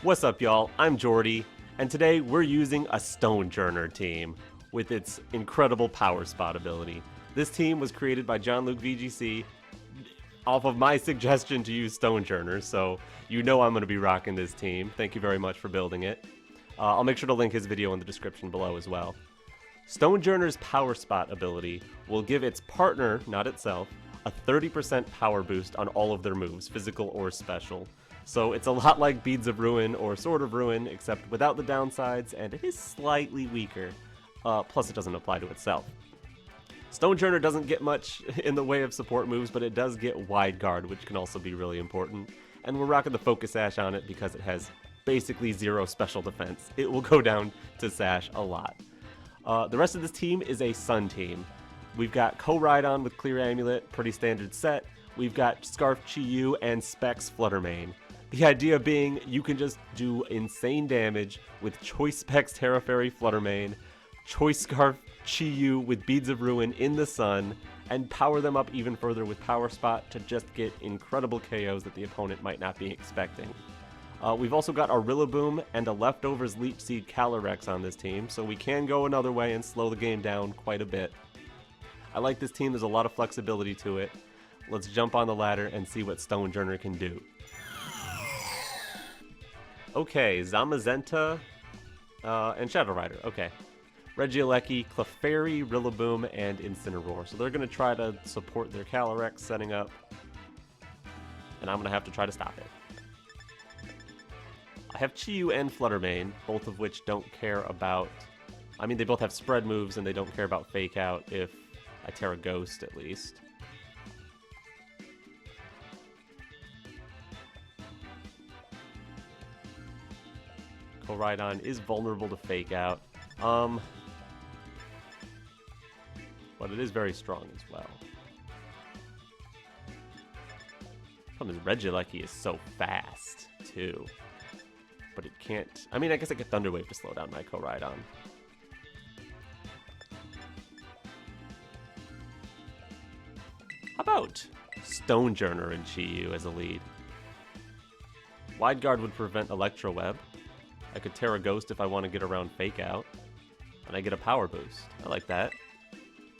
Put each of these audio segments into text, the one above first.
What's up, y'all? I'm Jordy, and today we're using a Stonjourner team with its incredible power spot ability. This team was created by John Luke VGC off of my suggestion to use Stonjourner, so you know I'm going to be rocking this team. Thank you very much for building it. I'll make sure to link his video in the description below as well. Stonjourner's power spot ability will give its partner, not itself, a 30% power boost on all of their moves, physical or special. So it's a lot like Beads of Ruin or Sword of Ruin, except without the downsides, and it is slightly weaker. Plus it doesn't apply to itself. Stonjourner doesn't get much in the way of support moves, but it does get Wide Guard, which can also be really important. And we're rocking the Focus Sash on it because it has basically 0 special defense. It will go down to Sash a lot. The rest of this team is a Sun team. We've got Koraidon with Clear Amulet, pretty standard set. We've got Scarf Chi-Yu and Specs Flutter Mane. The idea being you can just do insane damage with Choice Specs Tera Fairy Flutter Mane, Choice Scarf Chi-Yu with Beads of Ruin in the Sun, and power them up even further with Power Spot to just get incredible KOs that the opponent might not be expecting. We've also got our Rillaboom and a Leftovers Leech Seed Calyrex on this team, so we can go another way and slow the game down quite a bit. I like this team, there's a lot of flexibility to it. Let's jump on the ladder and see what Stonjourner can do. Okay, Zamazenta and Shadow Rider, okay. Regieleki, Clefairy, Rillaboom, and Incineroar. So they're going to try to support their Calyrex setting up, and I'm going to have to try to stop it. I have Chi-Yu and Flutter Mane, both of which don't care about... I mean, they both have spread moves, and they don't care about Fake Out if I Tera Ghost, at least. Koraidon is vulnerable to Fake Out, but it is very strong as well. Problem is Regieleki is so fast, too. But it can't... I mean, I guess I could Thunder Wave to slow down my Koraidon. How about Stonjourner and Chi-Yu as a lead? Wide Guard would prevent Electro Web. I could Tera Ghost if I want to get around Fake Out. And I get a power boost. I like that.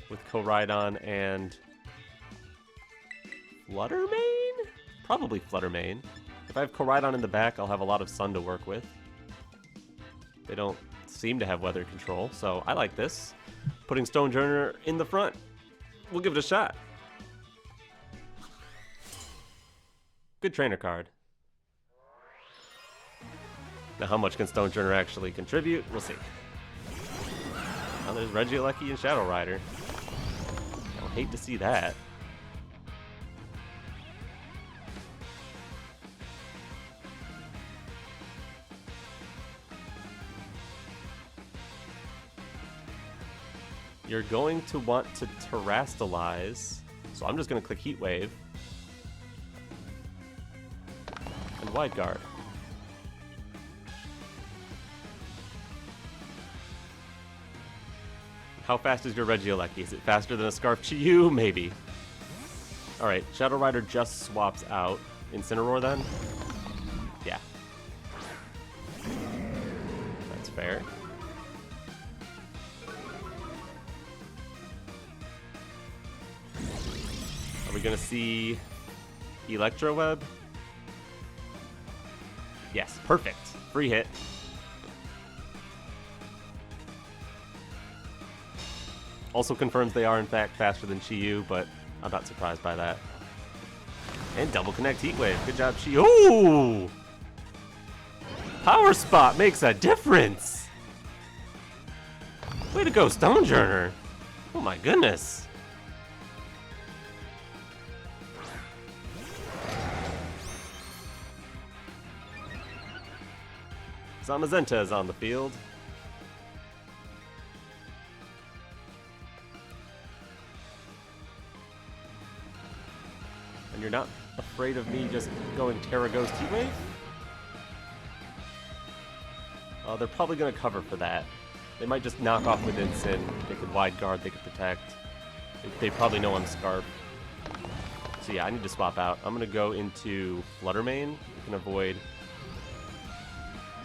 With Koraidon and... Flutter Mane? Probably Flutter Mane. If I have Koraidon in the back, I'll have a lot of Sun to work with. They don't seem to have weather control, so I like this. Putting Stonjourner in the front. We'll give it a shot. Good trainer card. Now, how much can Stonjourner actually contribute? We'll see. Now there's Regieleki and Shadow Rider. I'll hate to see that. You're going to want to Terastalize, so I'm just going to click Heat Wave. And Wide Guard. How fast is your Regieleki? Is it faster than a Scarf Chi-Yu? Maybe. Alright, Shadow Rider just swaps out. Incineroar then? Yeah. That's fair. Are we gonna see Electro Web? Yes, perfect. Free hit. Also confirms they are in fact faster than Chi-Yu, but I'm not surprised by that. And double connect Heat Wave. Good job, Chi-Yu. Ooh! Power Spot makes a difference! Way to go, Stonjourner! Oh my goodness! Zamazenta is on the field. And you're not afraid of me just going Tera Ghost Heat Wave? They're probably going to cover for that. They might just knock off with Incin. They could Wide Guard, they could Protect. They probably know I'm Scarf. So yeah, I need to swap out. I'm going to go into Flutter Mane. You can avoid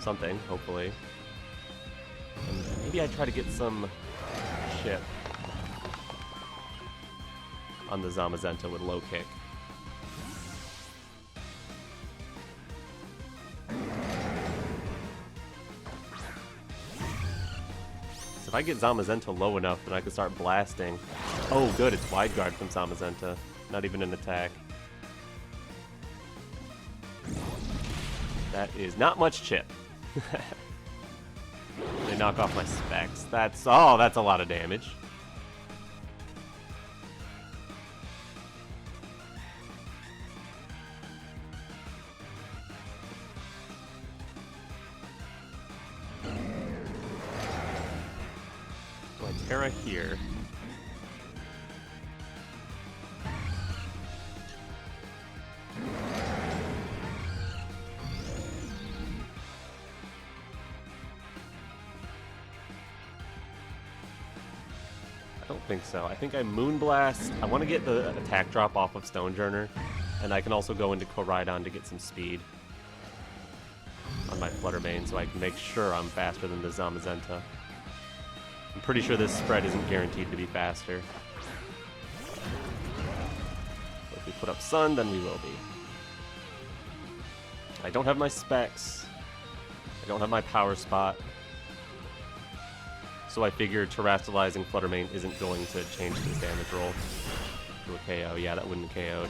something, hopefully. And maybe I try to get some chip on the Zamazenta with low kick. So if I get Zamazenta low enough, then I can start blasting. Oh good, it's wide guard from Zamazenta. Not even an attack. That is not much chip. They knock off my specs. That's a lot of damage. So I Tera here. I don't think so. I think I Moonblast. I want to get the attack drop off of Stonjourner, and I can also go into Koraidon to get some speed on my Flutter main so I can make sure I'm faster than the Zamazenta. I'm pretty sure this spread isn't guaranteed to be faster. But if we put up Sun, then we will be. I don't have my specs. I don't have my power spot. So I figured terastallizing Flutter main isn't going to change this damage roll to a KO. Yeah, that wouldn't have KO'd.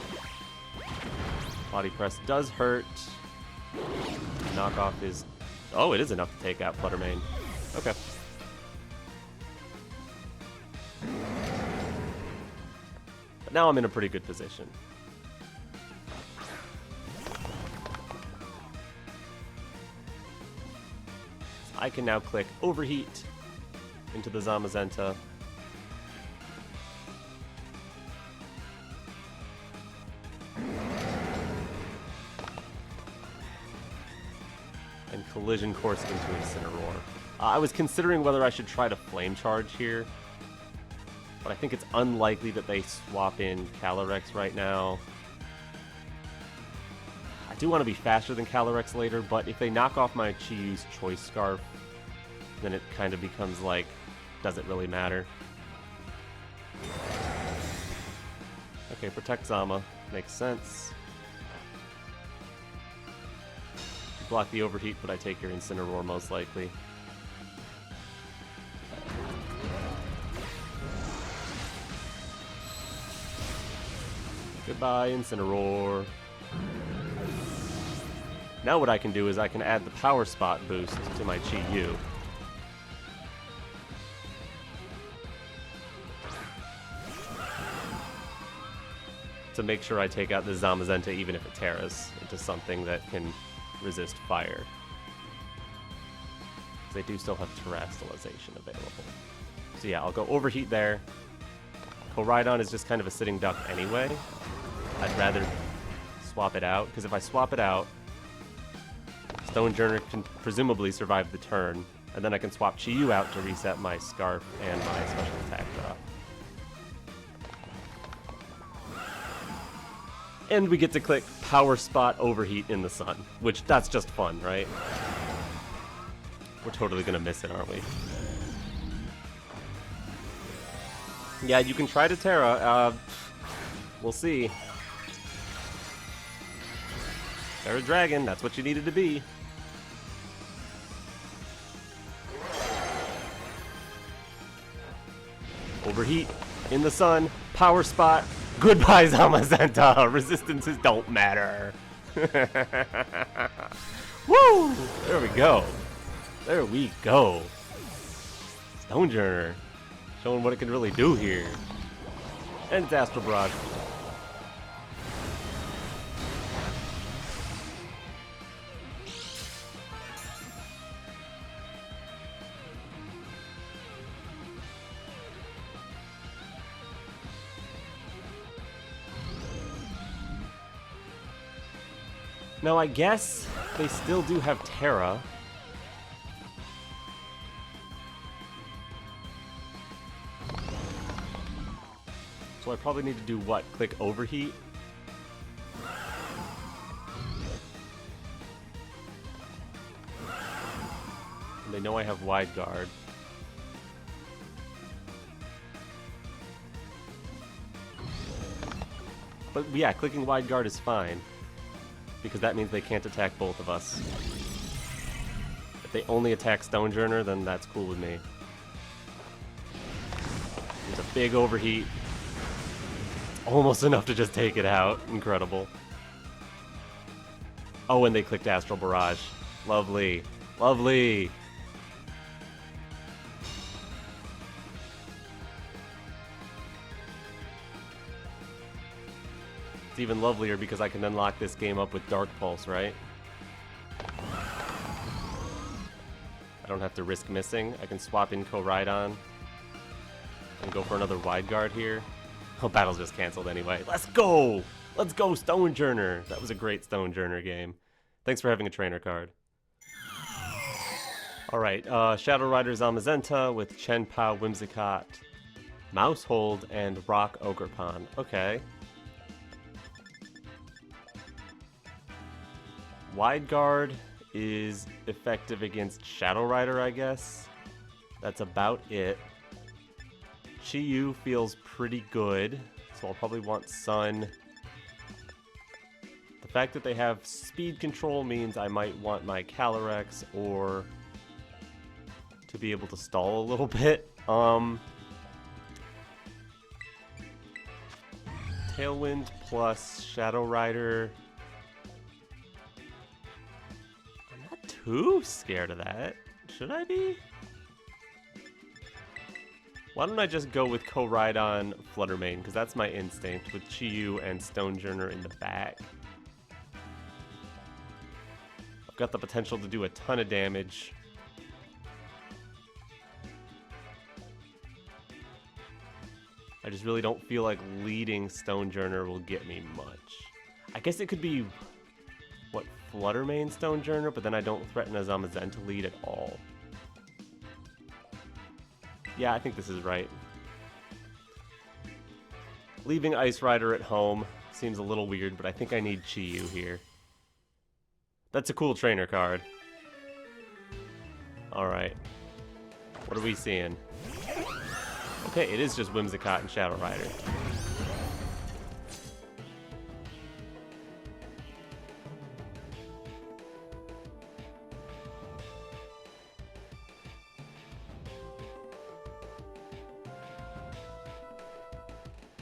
Body press does hurt. Knockoff is... Oh, it is enough to take out Flutter main. Okay. But now I'm in a pretty good position. So I can now click Overheat into the Zamazenta. And Collision Course into Incineroar. I was considering whether I should try to Flame Charge here, but I think it's unlikely that they swap in Calyrex right now. I do want to be faster than Calyrex later, but if they knock off my Chiyu's Choice Scarf, then it kind of becomes like, does it really matter? Okay, Protect Zama. Makes sense. You block the Overheat, but I take your Incineroar most likely. Goodbye, Incineroar. Now what I can do is I can add the Power Spot boost to my Chiyu. To make sure I take out the Zamazenta even if it Teras into something that can resist fire. They do still have Terastallization available. So yeah, I'll go Overheat there. Koraidon is just kind of a sitting duck anyway. I'd rather swap it out, because if I swap it out, Stonjourner can presumably survive the turn, and then I can swap Chiyu out to reset my Scarf and my special attack drop. And we get to click Power Spot Overheat in the sun, which that's just fun, right? We're totally gonna miss it, aren't we? Yeah, you can try to Tera. We'll see. Tera Dragon, that's what you needed to be. Overheat in the sun, Power Spot. Goodbye, Zamazenta. Resistances don't matter. Woo! There we go. There we go. Stonjourner. Showing what it can really do here. And it's Astral Barrage. Now I guess they still do have Tera. So I probably need to do what? Click Overheat? They know I have wide guard. But yeah, clicking wide guard is fine, because that means they can't attack both of us. If they only attack Stonjourner, then that's cool with me. There's a big overheat. Almost enough to just take it out. Incredible. Oh, and they clicked Astral Barrage. Lovely. Lovely. It's even lovelier because I can then lock this game up with Dark Pulse, right? I don't have to risk missing. I can swap in Koraidon and go for another wide guard here. Oh, battle's just canceled anyway. Let's go! Let's go, Stonjourner! That was a great Stonjourner game. Thanks for having a trainer card. Alright, Shadow Rider Zamazenta with Chenpa, Whimsicott, Mousehold, and Rock Ogerpon. Okay. Wide Guard is effective against Shadow Rider, I guess. That's about it. Chi-Yu feels pretty good, so I'll probably want Sun. The fact that they have speed control means I might want my Calyrex or to be able to stall a little bit. Tailwind plus Shadow Rider. I'm not too scared of that. Should I be? Why don't I just go with Koraidon Flutter Mane, because that's my instinct, with Chi-Yu and Stonjourner in the back. I've got the potential to do a ton of damage. I just really don't feel like leading Stonjourner will get me much. I guess it could be, what, Flutter Mane Stonjourner, but then I don't threaten a Zamazenta lead at all. Yeah, I think this is right. Leaving Ice Rider at home seems a little weird, but I think I need Chi-Yu here. That's a cool trainer card. Alright. What are we seeing? Okay, it is just Whimsicott and Shadow Rider.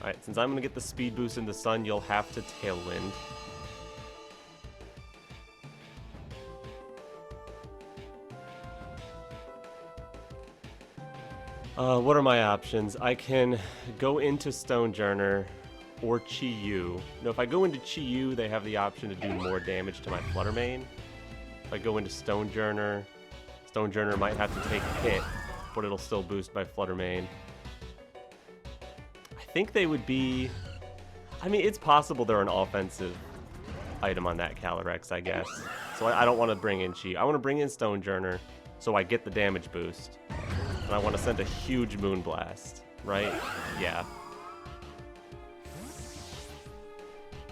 Alright, since I'm going to get the speed boost in the Sun, you'll have to Tailwind. What are my options? I can go into Stonjourner or Chi-Yu. Now, if I go into Chi-Yu, they have the option to do more damage to my Flutter Mane. If I go into Stonjourner, Stonjourner might have to take a hit, but it'll still boost my Flutter Mane. I think they would be... I mean, it's possible they're an offensive item on that Calyrex, I guess. So I don't want to bring in Chi. I want to bring in Stonjourner so I get the damage boost. And I want to send a huge Moonblast, right? Yeah.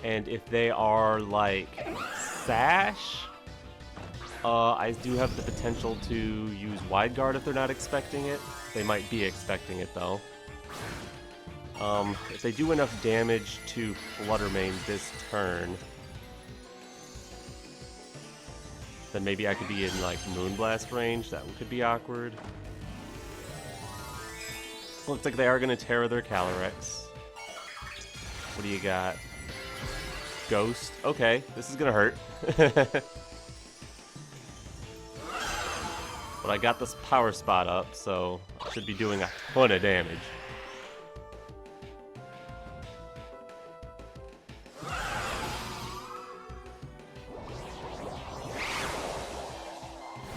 And if they are like Sash, I do have the potential to use Wide Guard if they're not expecting it. They might be expecting it though. If they do enough damage to Flutter Mane this turn, then maybe I could be in like Moonblast range. That one could be awkward. Looks like they are going to Tera their Calyrex. What do you got? Ghost. Okay, this is going to hurt. But I got this power spot up, so I should be doing a ton of damage.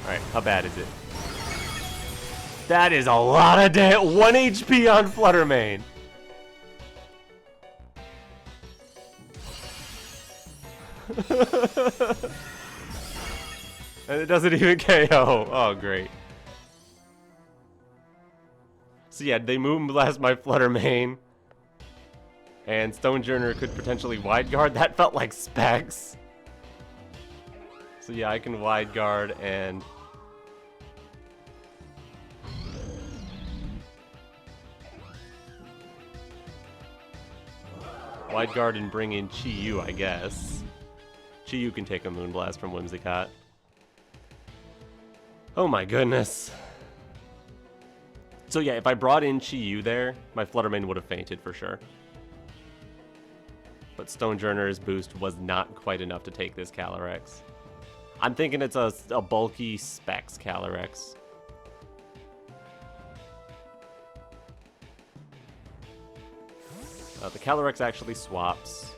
Alright, how bad is it? That is a lot of damage. 1 HP on Flutter Mane. And it doesn't even KO. Oh, great. So yeah, they Moonblast my Flutter Mane. And Stonjourner could potentially Wide Guard. That felt like specs. So yeah, I can Wide Guard and Wide Guard and bring in Chi-Yu, I guess. Chi-Yu can take a Moonblast from Whimsicott. Oh my goodness. So yeah, if I brought in Chi-Yu there, my Fluttermane would have fainted for sure. But Stonjourner's boost was not quite enough to take this Calyrex. I'm thinking it's a bulky Specs Calyrex. The Calyrex actually swaps.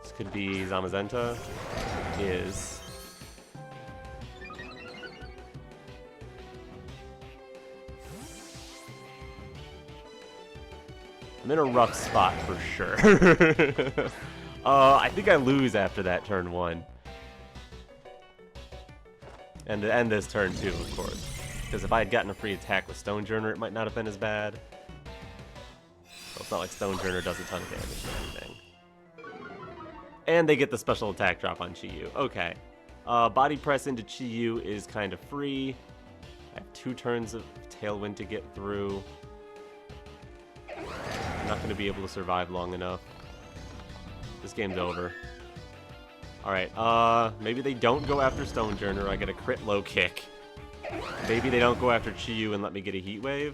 This could be Zamazenta. It is. I'm in a rough spot for sure. I think I lose after that turn 1. And this turn 2, of course. Because if I had gotten a free attack with Stonjourner, it might not have been as bad. So it's not like Stonjourner does a ton of damage or anything. And they get the special attack drop on Chi-Yu. Okay. Body Press into Chi-Yu is kind of free. I have 2 turns of Tailwind to get through. I'm not going to be able to survive long enough. This game's over. Alright, maybe they don't go after Stonjourner. I get a crit low kick. Maybe they don't go after Chi-Yu and let me get a Heat Wave.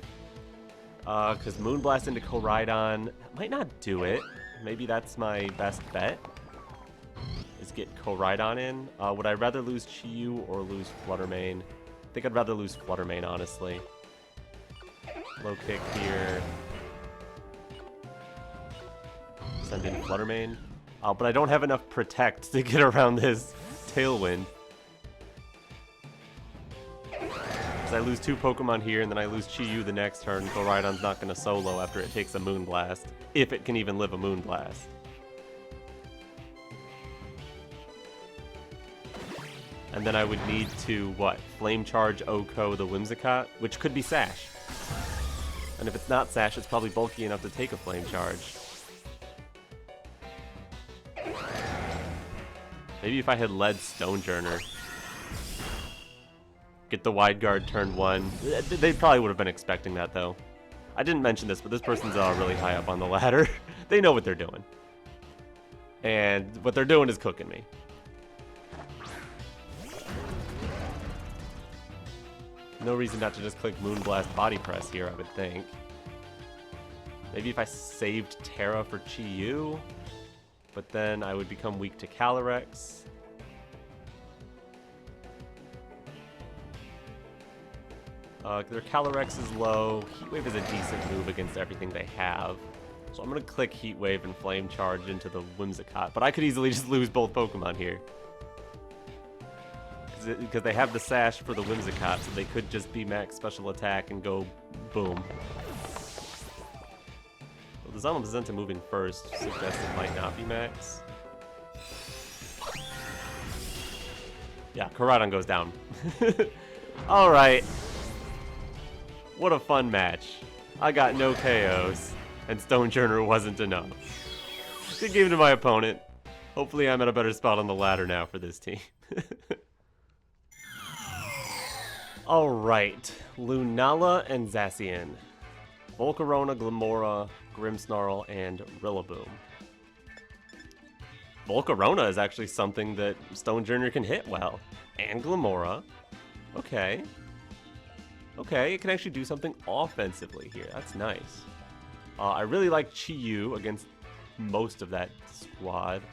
Because Moonblast into Koraidon might not do it. Maybe that's my best bet. Is get Koraidon in. Would I rather lose Chi-Yu or lose Fluttermane? I think I'd rather lose Fluttermane, honestly. Low kick here. Send in Fluttermane. But I don't have enough Protect to get around this Tailwind. Because I lose 2 Pokemon here, and then I lose Chi-Yu the next turn. Koraidon's not going to solo after it takes a Moonblast. If it can even live a Moonblast. And then I would need to, what? Flame Charge Oko the Whimsicott, which could be Sash. And if it's not Sash, it's probably bulky enough to take a Flame Charge. Maybe if I had led Stonjourner. Get the Wide Guard turn 1. They probably would have been expecting that, though. I didn't mention this, but this person's really high up on the ladder. They know what they're doing. And what they're doing is cooking me. No reason not to just click Moonblast Body Press here, I would think. Maybe if I saved Tera for Chi-Yu, but then I would become weak to Calyrex. Their Calyrex is low. Heat Wave is a decent move against everything they have. So I'm going to click Heat Wave and Flame Charge into the Whimsicott, but I could easily just lose both Pokemon here. Because they have the Sash for the Whimsicott, so they could just be max special attack and go boom. Well, the Zamazenta moving first suggests it might not be max. Yeah, Koraidon goes down. Alright. What a fun match. I got no KOs, and Stonjourner wasn't enough. Good game to my opponent. Hopefully I'm at a better spot on the ladder now for this team. Alright, Lunala and Zacian. Volcarona, Glamora, Grimmsnarl, and Rillaboom. Volcarona is actually something that Stonjourner can hit well. And Glamora. Okay. Okay, it can actually do something offensively here. That's nice. I really like Chi-Yu against most of that squad.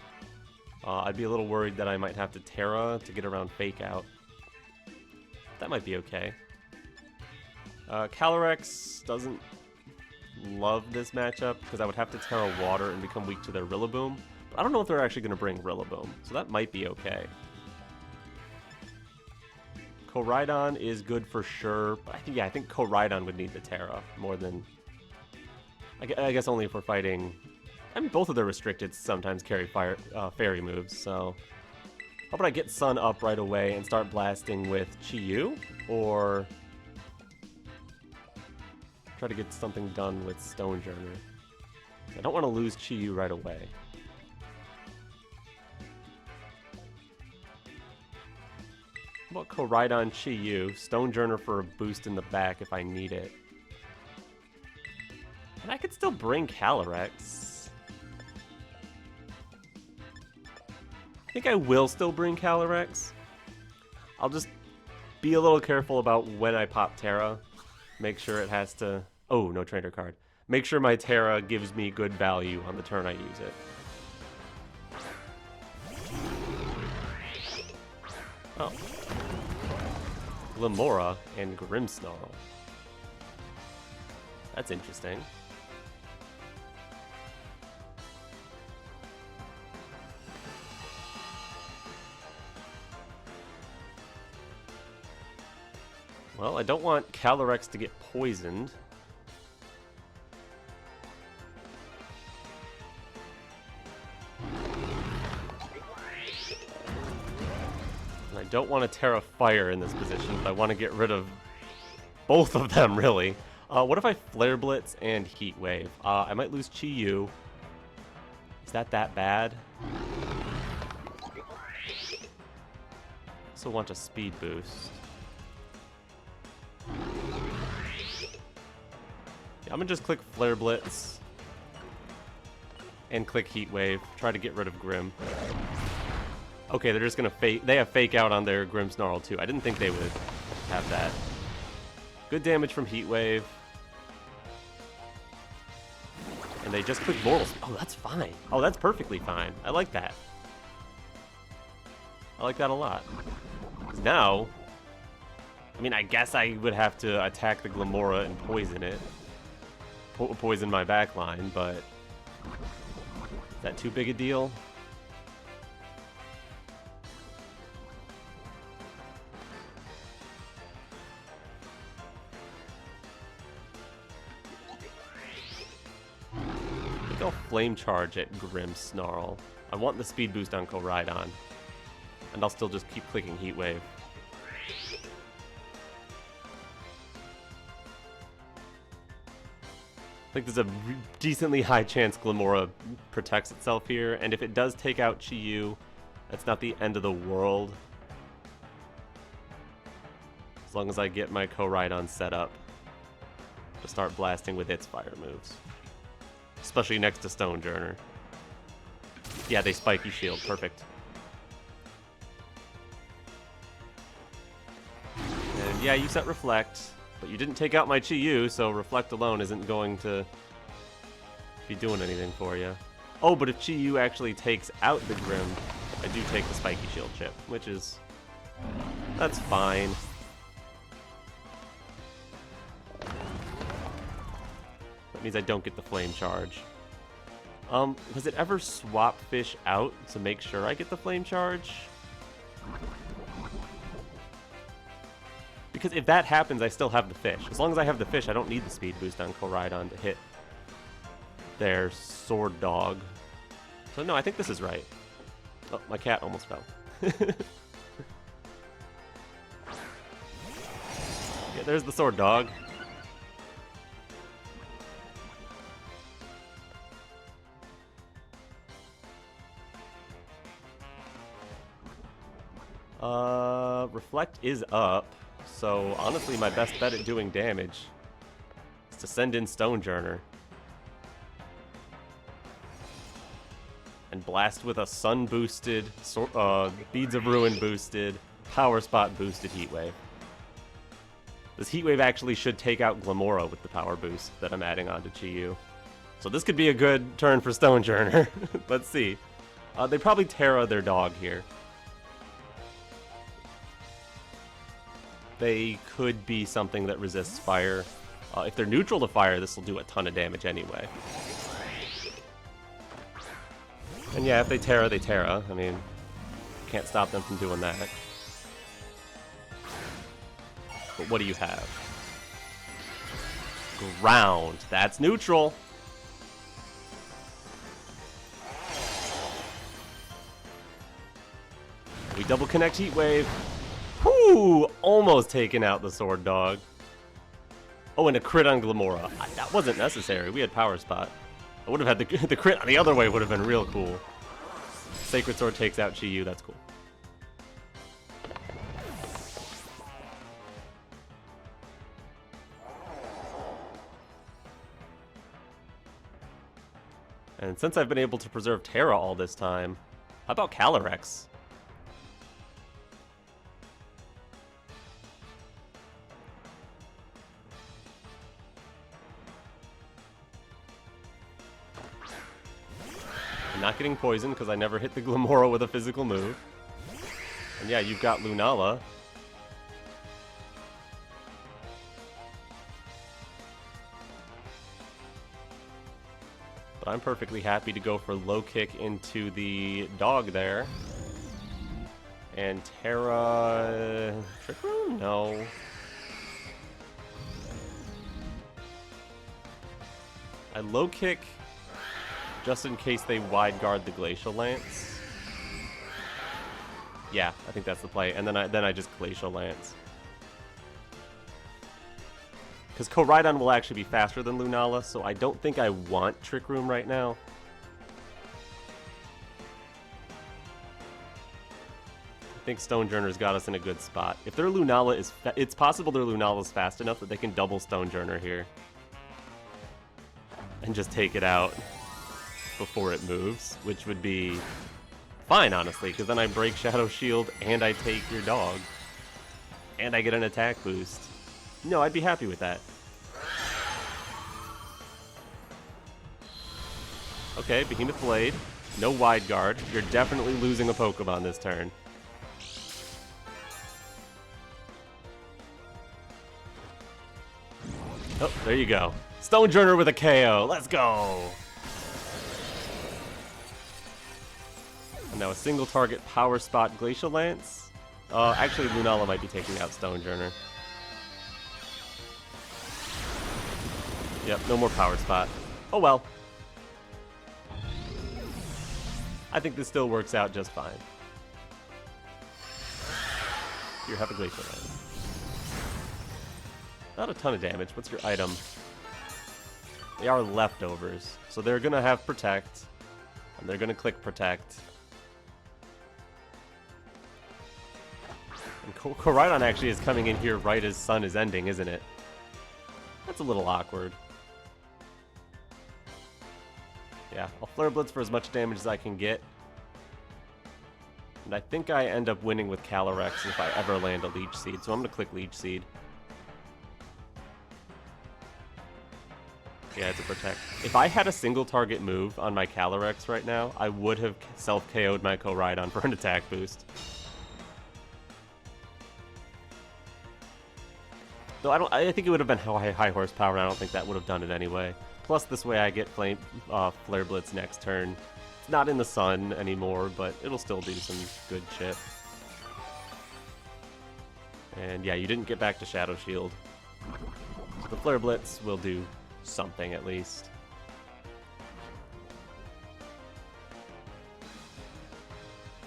I'd be a little worried that I might have to Tera to get around Fake Out. That might be okay. Calyrex doesn't love this matchup because I would have to Tera Water and become weak to their Rillaboom. But I don't know if they're actually going to bring Rillaboom, so that might be okay. Koraidon is good for sure, but I think Koraidon would need the Tera more than... I guess only if we're fighting... I mean, both of their restricted sometimes carry fairy moves, so... How about I get Sun up right away and start blasting with Chi-Yu? Or try to get something done with Stonjourner. I don't want to lose Chi-Yu right away. How about Koraidon Chi-Yu, Stonjourner for a boost in the back if I need it. And I could still still bring Calyrex. I think I will still bring Calyrex. I'll just be a little careful about when I pop Tera. Make sure it has to... Oh, no trainer card. Make sure my Tera gives me good value on the turn I use it. Oh. Glamora and Grimmsnarl. That's interesting. Well, I don't want Calyrex to get poisoned. And I don't want to Tera Fire in this position, but I want to get rid of both of them, really. What if I Flare Blitz and Heat Wave? I might lose Chi-Yu. Is that bad? Also want a speed boost. Yeah, I'm gonna just click Flare Blitz and click Heat Wave. Try to get rid of Grim. Okay, they're just gonna fake. They have Fake Out on their Grimmsnarl too. I didn't think they would have that. Good damage from Heat Wave. And they just click Mortal. Oh, that's fine. Oh, that's perfectly fine. I like that. I like that a lot. 'Cause now, I mean, I guess I would have to attack the Glamora and poison it. Poison my backline, but is that too big a deal? I think I'll Flame Charge at Grimmsnarl. I want the speed boost on Koraidon. And I'll still just keep clicking Heat Wave. I think there's a decently high chance Glamora protects itself here, and if it does take out Chi-Yu, that's not the end of the world. As long as I get my Koraidon set up to start blasting with its fire moves. Especially next to Stonjourner. Yeah, they Spiky Shield, perfect. And yeah, you set Reflect. But you didn't take out my Chi-Yu, so Reflect alone isn't going to be doing anything for you. Oh, but if Chi-Yu actually takes out the Grim, I do take the Spiky Shield chip, which is... that's fine. That means I don't get the Flame Charge. Does it ever swap fish out to make sure I get the Flame Charge? Because if that happens, I still have the fish. As long as I have the fish, I don't need the speed boost on Koraidon to hit their Sword Dog. So no, I think this is right. Oh, my cat almost fell. Yeah, there's the Sword Dog. Reflect is up. So, honestly, my best bet at doing damage is to send in Stonjourner. And blast with a Sun-boosted, Beads of Ruin boosted, Power Spot boosted Heat Wave. This Heat Wave actually should take out Glamora with the power boost that I'm adding onto Chi-Yu. So this could be a good turn for Stonjourner. Let's see. They probably Tera their dog here. They could be something that resists fire. If they're neutral to fire, this will do a ton of damage anyway. And yeah, if they Tera, they Tera. I mean, can't stop them from doing that. But what do you have? Ground. That's neutral. We double connect Heat Wave. Whoo! Almost taking out the Sword Dog. Oh, and a crit on Glamora. That wasn't necessary. We had Power Spot. I would have had the crit on the other way would have been real cool. Sacred Sword takes out Chi-Yu. That's cool. And since I've been able to preserve Tera all this time, how about Calyrex? I'm not getting poisoned because I never hit the Glimmora with a physical move. And yeah, you've got Lunala. But I'm perfectly happy to go for low kick into the dog there. And Tera... Trick Room? No. I low kick just in case they wide guard the Glacial Lance. Yeah, I think that's the play. And then I just Glacial Lance. Because Koraidon will actually be faster than Lunala, so I don't think I want Trick Room right now. I think Stonjourner's got us in a good spot. If their Lunala is... it's possible their Lunala's fast enough that they can double Stonjourner here. And just take it out before it moves, which would be fine, honestly, because then I break Shadow Shield and I take your dog. And I get an attack boost. No, I'd be happy with that. Okay, Behemoth Blade. No wide guard. You're definitely losing a Pokemon this turn. Oh, there you go. Stonjourner with a KO. Let's go! And now a single target Power Spot Glacial Lance. Actually, Lunala might be taking out Stonjourner. Yep, no more Power Spot. Oh well. I think this still works out just fine. Here, have a Glacial Lance. Not a ton of damage. What's your item? They are leftovers, so they're gonna have Protect, and they're gonna click Protect. And Koraidon actually is coming in here right as Sun is ending, isn't it? That's a little awkward. Yeah, I'll Flare Blitz for as much damage as I can get. And I think I end up winning with Calyrex if I ever land a Leech Seed, so I'm gonna click Leech Seed. Yeah, it's a Protect. If I had a single target move on my Calyrex right now, I would have self-KO'd my Koraidon for an attack boost. Though I think it would have been high horsepower, and I don't think that would have done it anyway. Plus, this way I get Flare Blitz next turn. It's not in the sun anymore, but it'll still do some good shit. And yeah, you didn't get back to Shadow Shield. So the Flare Blitz will do something at least.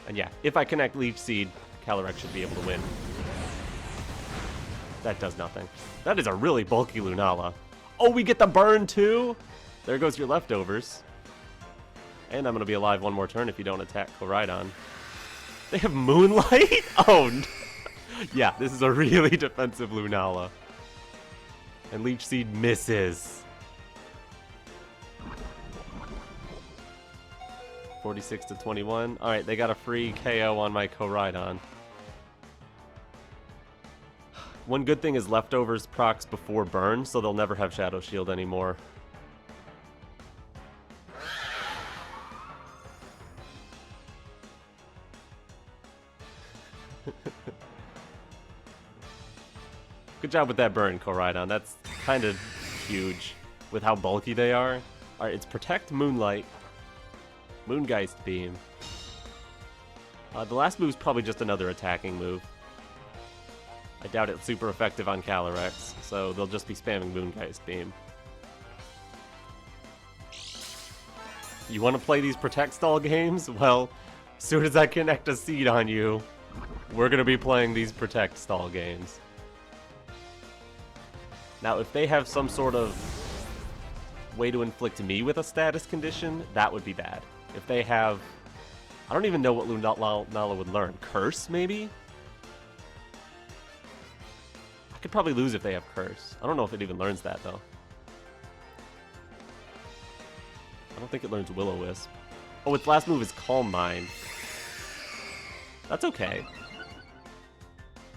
And yeah, if I connect Leech Seed, Calyrex should be able to win. That does nothing. That is a really bulky Lunala. Oh, we get the burn too? There goes your leftovers. And I'm going to be alive one more turn if you don't attack Koraidon. They have Moonlight? Oh, no. Yeah, this is a really defensive Lunala. And Leech Seed misses. 46 to 21. Alright, they got a free KO on my Koraidon. One good thing is leftovers procs before burn, so they'll never have Shadow Shield anymore. Good job with that burn, Koraidon. That's kind of huge with how bulky they are. Alright, it's Protect, Moonlight, Moongeist Beam. The last move's probably just another attacking move. I doubt it's super effective on Calyrex, so they'll just be spamming Moongeist Beam. You want to play these Protect stall games? Well, as soon as I connect a seed on you, we're going to be playing these Protect stall games. Now, if they have some sort of way to inflict me with a status condition, that would be bad. If they have... I don't even know what Lunala would learn. Curse, maybe? I could probably lose if they have Curse. I don't know if it even learns that, though. I don't think it learns Will-O-Wisp. Oh, its last move is Calm Mind. That's okay.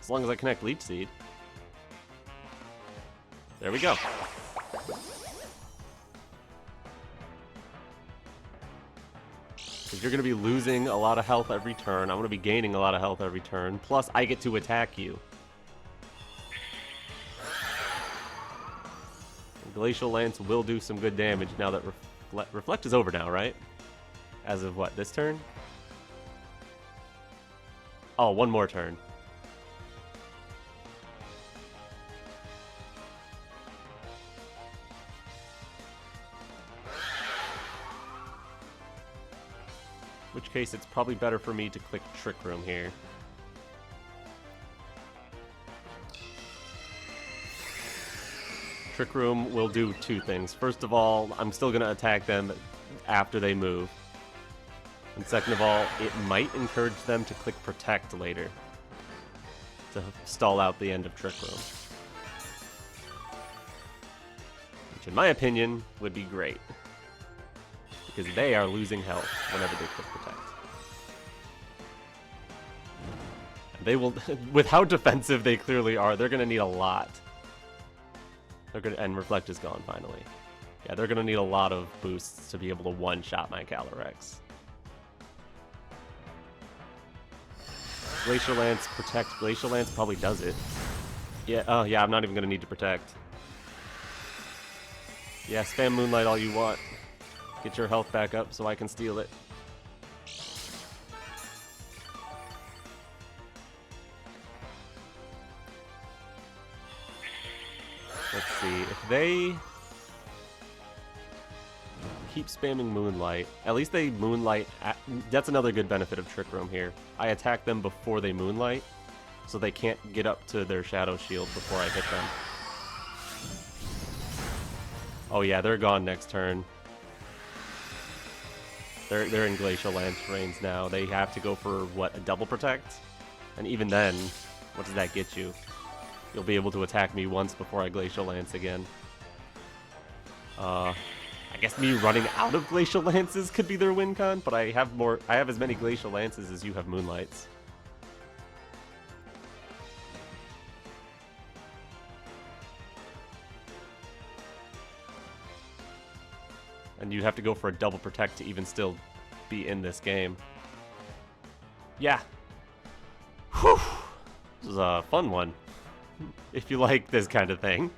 As long as I connect Leech Seed. There we go. Because you're going to be losing a lot of health every turn. I'm going to be gaining a lot of health every turn. Plus, I get to attack you. And Glacial Lance will do some good damage now that Reflect is over now, right? As of what, this turn? Oh, one more turn. In which case, it's probably better for me to click Trick Room here. Trick Room will do two things. First of all, I'm still going to attack them after they move. And second of all, it might encourage them to click Protect later to stall out the end of Trick Room. Which, in my opinion, would be great. Because they are losing health whenever they click Protect. And they will, with how defensive they clearly are, they're going to need a lot. And Reflect is gone finally. Yeah, they're going to need a lot of boosts to be able to one-shot my Calyrex. Glacial Lance, Protect. Glacial Lance probably does it. Yeah, oh yeah, I'm not even going to need to Protect. Yeah, spam Moonlight all you want. Get your health back up so I can steal it. Let's see, if they keep spamming Moonlight, at least they Moonlight, that's another good benefit of Trick Room here. I attack them before they Moonlight, so they can't get up to their Shadow Shield before I hit them. Oh yeah, they're gone next turn. They're in Glacial Lance range now. They have to go for, what, a double Protect? And even then, what does that get you? You'll be able to attack me once before I Glacial Lance again. I guess me running out of Glacial Lances could be their win con, but I have as many Glacial Lances as you have Moonlights. And you'd have to go for a double Protect to even still be in this game. Yeah. Whew. This is a fun one. If you like this kind of thing.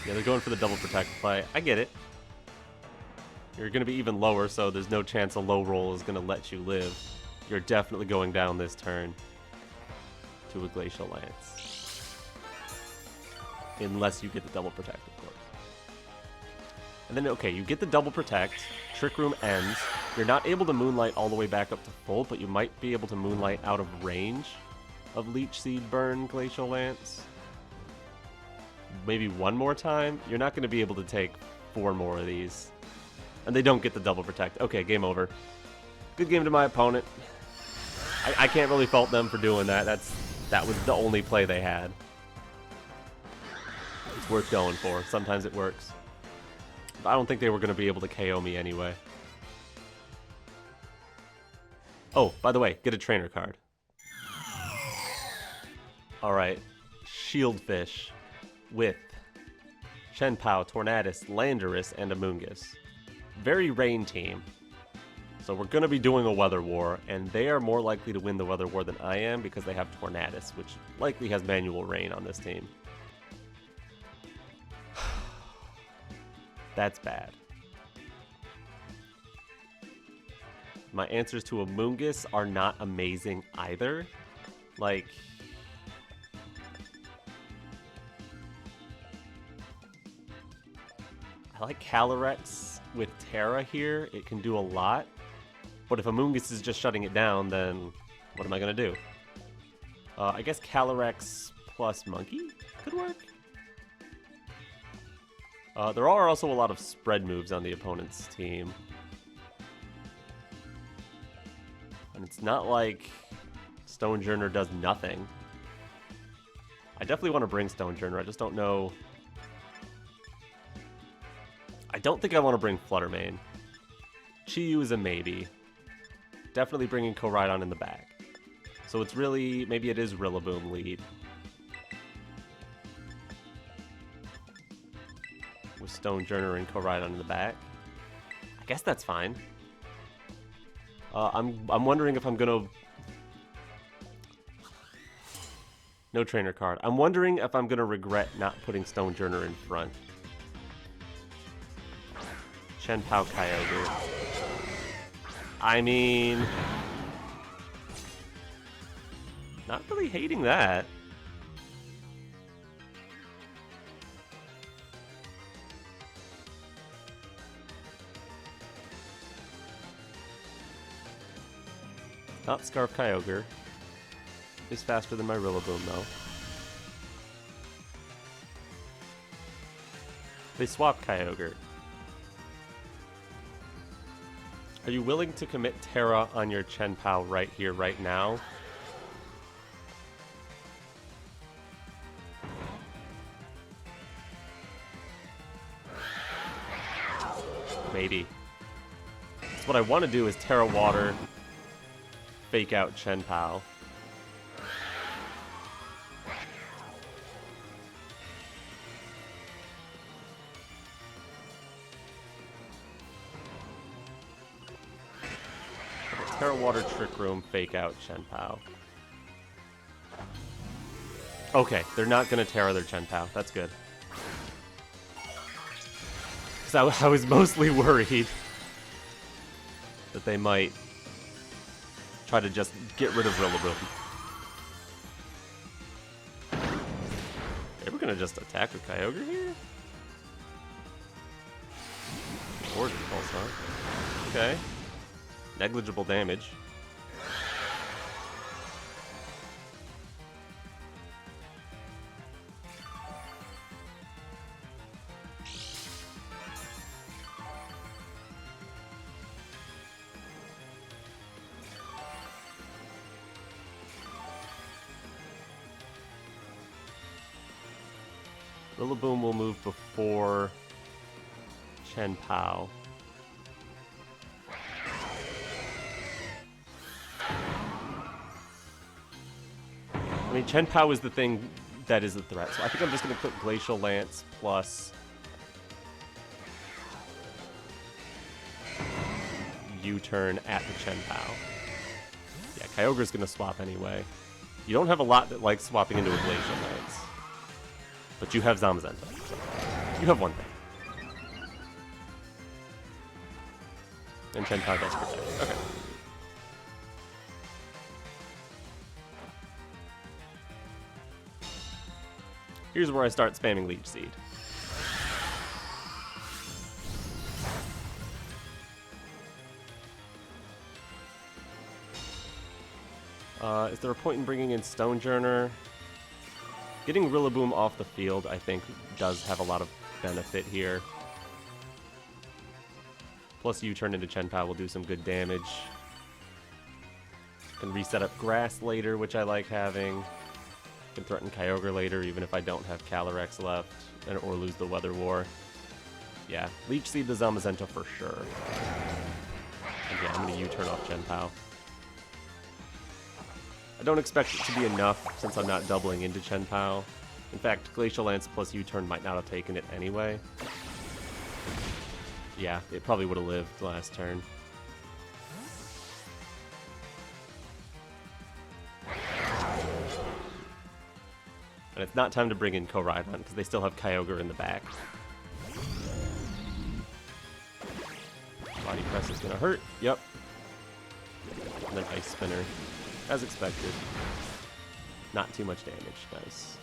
Yeah, they're going for the double Protect play. I get it. You're going to be even lower, so there's no chance a low roll is going to let you live. You're definitely going down this turn to a Glacial Lance. Unless you get the double Protect, of course. And then, okay, you get the double Protect. Trick Room ends. You're not able to Moonlight all the way back up to full, but you might be able to Moonlight out of range of Leech Seed Burn Glacial Lance. Maybe one more time. You're not going to be able to take 4 more of these. And they don't get the double Protect. Okay, game over. Good game to my opponent. I can't really fault them for doing that. That was the only play they had. It's worth going for. Sometimes it works. But I don't think they were going to be able to KO me anyway. Oh, by the way, get a trainer card. Alright. Shieldfish with Shenpao, Tornadus, Landorus, and Amoonguss. Very rain team. So we're going to be doing a Weather War, and they are more likely to win the Weather War than I am because they have Tornadus, which likely has manual rain on this team. That's bad. My answers to Amoonguss are not amazing either. Like, I like Calyrex with Tera here. It can do a lot. But if Amoonguss is just shutting it down, then what am I going to do? I guess Calyrex plus Monkey could work. There are also a lot of spread moves on the opponent's team. And it's not like Stonjourner does nothing. I definitely want to bring Stonjourner. I just don't know. I don't think I want to bring Fluttermane. Chi-Yu is a maybe. Definitely bringing Koraidon in the back. So it's really, maybe it is Rillaboom lead. With Stonjourner and Koraidon in the back. I guess that's fine. I'm wondering if I'm gonna... No trainer card. I'm wondering if I'm gonna regret not putting Stonjourner in front. Chien-Pao Kyogre. I mean... Not really hating that. Not Scarf Kyogre. Is faster than my Rillaboom, though. They swap Kyogre. Are you willing to commit Tera on your Chien-Pao right here, right now? Maybe. So what I want to do is Tera Water, fake out Chien-Pao. Tera Water Trick Room, fake out Chien-Pao. Okay, they're not going to Tera their Chien-Pao. That's good. I was mostly worried that they might try to just get rid of Rillaboom. They were gonna just attack with Kyogre here? Origin Pulse, huh? Okay. Negligible damage. Rillaboom will move before Chien-Pao. I mean, Chien-Pao is the thing that is the threat, so I think I'm just going to put Glacial Lance plus U-turn at the Chien-Pao. Yeah, Kyogre's going to swap anyway. You don't have a lot that likes swapping into a Glacial Lance. But you have Zamazenta. So you have one thing. And Chien-Pao does protect. Okay. Here's where I start spamming Leech Seed. Is there a point in bringing in Stonjourner? Getting Rillaboom off the field, I think, does have a lot of benefit here. Plus, U-turn into Chien-Pao will do some good damage. Can reset up Grass later, which I like having. Can threaten Kyogre later, even if I don't have Calyrex left, or lose the Weather War. Yeah, Leech Seed the Zamazenta for sure. And yeah, I'm going to U-turn off Chien-Pao. I don't expect it to be enough since I'm not doubling into Chien-Pao. In fact, Glacial Lance plus U-turn might not have taken it anyway. Yeah, it probably would have lived last turn. And it's not time to bring in Koraidon because they still have Kyogre in the back. Body Press is going to hurt. Yep. And then Ice Spinner. As expected. Not too much damage. Nice.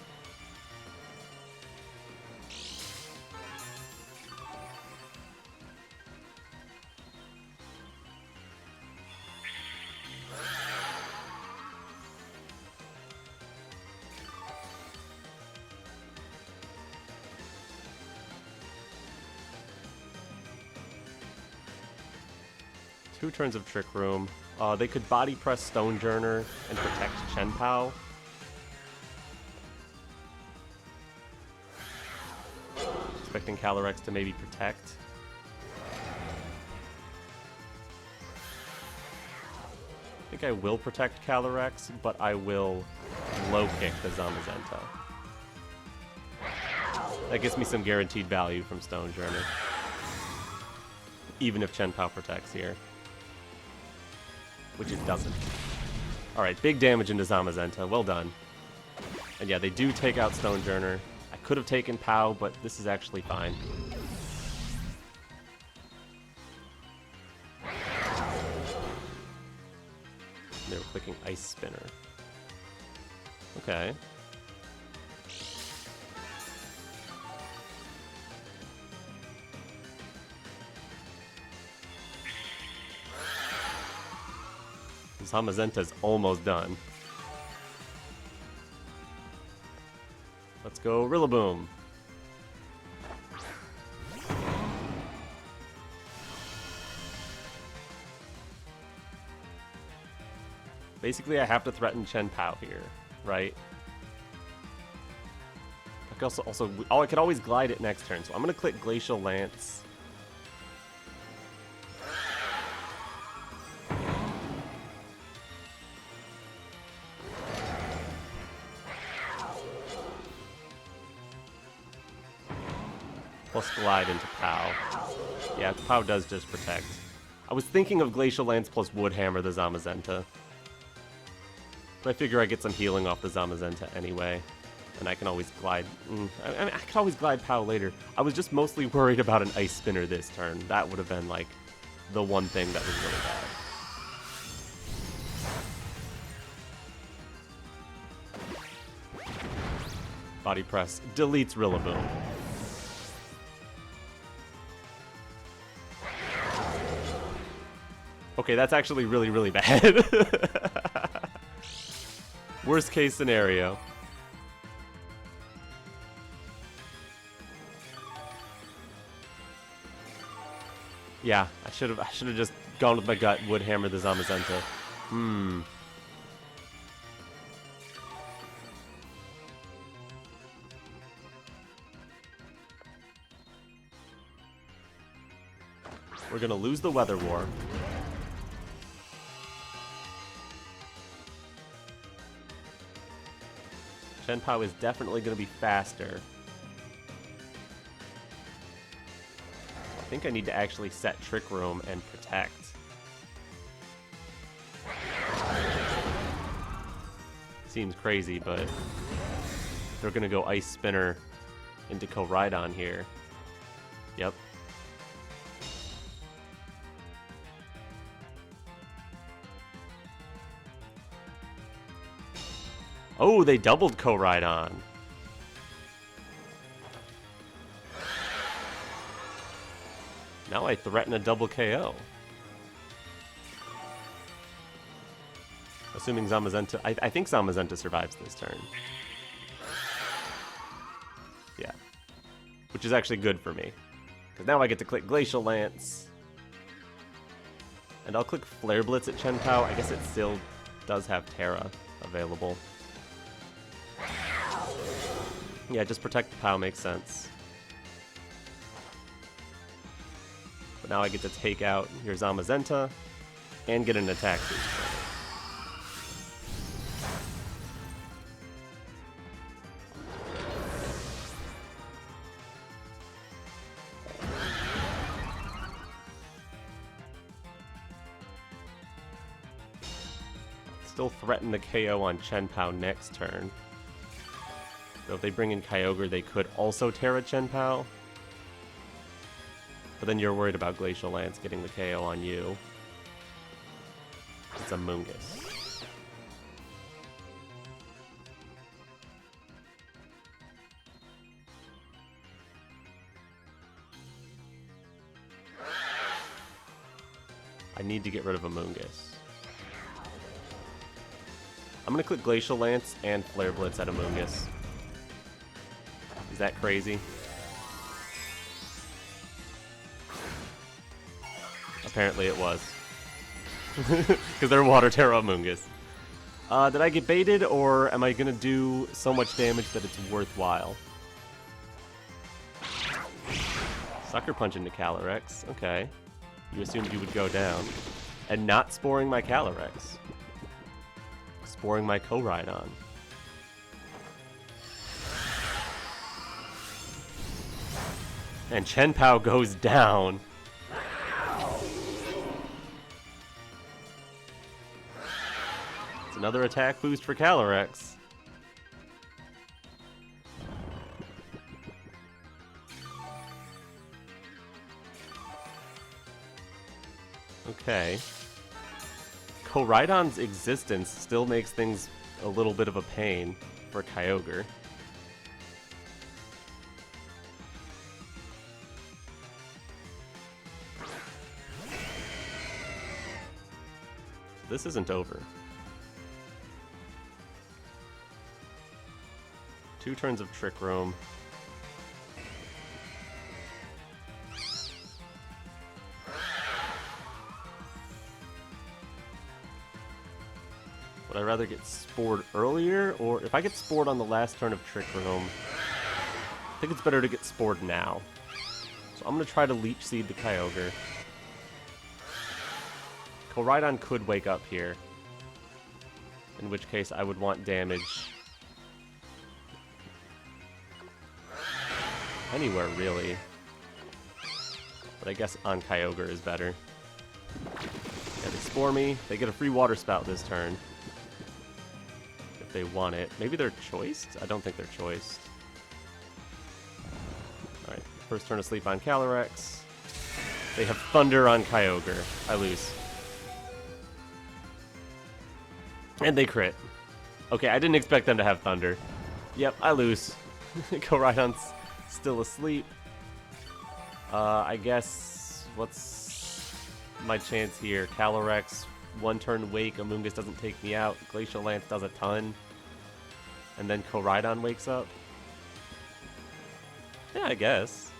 Two turns of Trick Room. They could Body Press Stonjourner and protect Chien-Pao. expecting Calyrex to maybe protect. I think I will protect Calyrex, but I will low kick the Zamazenta. That gives me some guaranteed value from Stonjourner. Even if Chen Pao protects here. Which it doesn't. Alright, big damage into Zamazenta. Well done. And yeah, they do take out Stonjourner. I could have taken Pao, but this is actually fine. They were clicking Ice Spinner. Okay. Zamazenta's almost done. Let's go Rillaboom. Basically, I have to threaten Chen Pao here, right? I could I could always glide it next turn, so I'm gonna click Glacial Lance. Plus glide into Pao. Yeah, Pao does just protect. I was thinking of Glacial Lance plus Wood Hammer the Zamazenta. But I figure I get some healing off the Zamazenta anyway. And I can always glide. I mean, I can always glide Pao later. I was just mostly worried about an Ice Spinner this turn. That would have been, like, the one thing that was really bad. Body Press deletes Rillaboom. Okay, that's actually really, really bad. Worst case scenario. Yeah, I should have just gone with my gut, Wood Hammer the Zamazenta. We're gonna lose the Weather War. Chen Pao is definitely going to be faster. I think I need to actually set Trick Room and protect. Seems crazy, but they're going to go Ice Spinner into Koraidon here. Yep. Oh, they doubled Koraidon. Now I threaten a double KO. Assuming Zamazenta... I think Zamazenta survives this turn. Yeah. Which is actually good for me. Because now I get to click Glacial Lance. And I'll click Flare Blitz at Chen Pao. I guess it still does have Tera available. Yeah, just protect the Pao makes sense. But now I get to take out your Zamazenta and get an attack boost. Still threaten the KO on Chen Pao next turn. So if they bring in Kyogre, they could also Tera Chen Pao. But then you're worried about Glacial Lance getting the KO on you. It's a Moongus. I need to get rid of a Moongus. I'm going to click Glacial Lance and Flare Blitz at a Moongus. Is that crazy? Apparently it was. Because they're Water Tera Moongus. Did I get baited, or am I going to do so much damage that it's worthwhile? Sucker Punch into Calyrex. Okay. You assumed you would go down. And not sporing my Calyrex. Sporing my Koraidon. And Chien-Pao goes down. It's another attack boost for Calyrex. Okay. Koraidon's existence still makes things a little bit of a pain for Kyogre. This isn't over. 2 turns of Trick Room. Would I rather get Spored earlier, or if I get Spored on the last turn of Trick Room, I think it's better to get Spored now. So I'm going to try to Leech Seed the Kyogre. Koraidon could wake up here, in which case I would want damage anywhere, really. But I guess on Kyogre is better. Yeah, they Spore me. They get a free Water Spout this turn. If they want it. Maybe they're choiced? I don't think they're choiced. Alright, first turn of sleep on Calyrex. They have Thunder on Kyogre. I lose. And they crit. Okay, I didn't expect them to have Thunder. Yep, I lose. Koraidon's still asleep. I guess, what's my chance here? Calyrex, 1 turn wake, Amoonguss doesn't take me out, Glacial Lance does a ton, and then Koraidon wakes up? Yeah, I guess.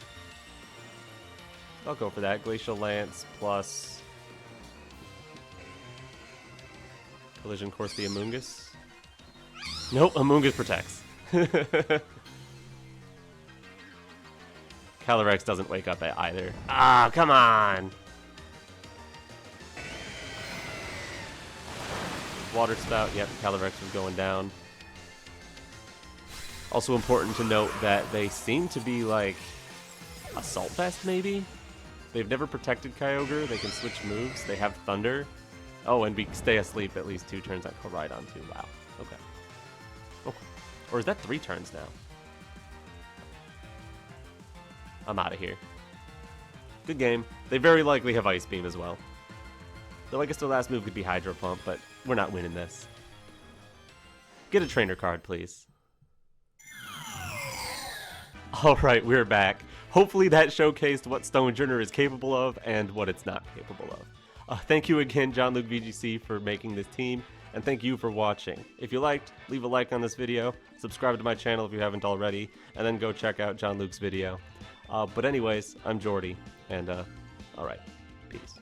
I'll go for that. Glacial Lance plus Collision Course the Amoonguss. Nope, Amoonguss protects. Calyrex doesn't wake up either. Ah, come on! Water Spout, yep, Calyrex was going down. Also important to note that they seem to be like Assault Vest, maybe? They've never protected Kyogre, they can switch moves, they have Thunder. Oh, and we stay asleep at least 2 turns on Koraidon too, wow. Okay. Oh. Or is that 3 turns now? I'm out of here. Good game. They very likely have Ice Beam as well. Though I guess their last move could be Hydro Pump, but we're not winning this. Get a trainer card, please. Alright, we're back. Hopefully that showcased what Stonjourner is capable of and what it's not capable of. Thank you again, John Luke VGC, for making this team, and thank you for watching. If you liked, leave a like on this video, subscribe to my channel if you haven't already, and then go check out John Luke's video. But anyways, I'm Jordy, and alright, peace.